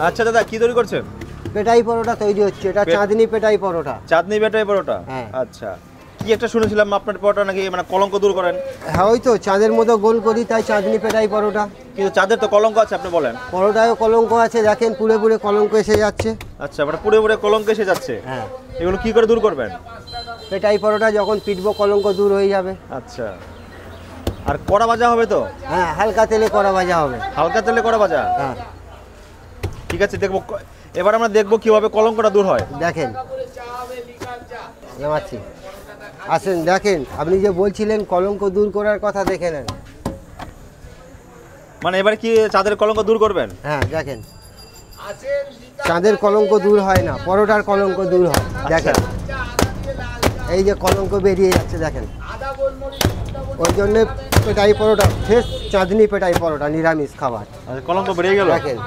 আচ্ছা দাদা, কি তৈরি করছেন? পেটাই পরোটা তৈরি হচ্ছে, এটা চাঁদনি পেটাই পরোটা। চাঁদনি পেটাই পরোটা? আচ্ছা, কি একটা শুনেছিলাম আপনার পরোটা নাকি মানে কলঙ্ক দূর করেন? হ্যাঁ, ওই তো চাঁদের মতো গোল করি, তাই চাঁদনি পেটাই পরোটা। কিন্তু চাঁদের তো কলঙ্ক আছে, আপনি বলেন। পরোটায়ও কলঙ্ক আছে, দেখেন পুড়ে পুড়ে কলঙ্ক এসে যাচ্ছে। আচ্ছা, মানে পুড়ে পুড়ে কলঙ্ক এসে যাচ্ছে। হ্যাঁ, এগুলো কি করে দূর করবেন? পেটাই পরোটা যখন পিটবো কলঙ্ক দূর হয়ে যাবে। আচ্ছা, আর কড়া ভাজা হবে তো? হ্যাঁ, হালকা তেলে কড়া ভাজা হবে। হালকা তেলে কড়া ভাজা? হ্যাঁ, ঠিক আছে, দেখবো। এবার আমরা দেখবো কিভাবে কলঙ্কটা দূর হয়। দেখেন নামাচ্ছি, আসেন দেখেন। আপনি যে বলছিলেন কলঙ্ক দূর করার কথা, দেখে নেন। মানে এবারে কি চাঁদের কলঙ্ক দূর করবেন? হ্যাঁ, দেখেন চাঁদের কলঙ্ক দূর হয় না, পরোটার কলঙ্ক দূর হয়। দেখেন এই যে কলঙ্ক বেরিয়ে যাচ্ছে, দেখেন। ওই জন্যে পেটাই পরোটা ফ্রেশ চাঁদনি পেটাই পরোটা নিরামিষ খাবার। কলঙ্ক বেরিয়ে গেল, দেখেন।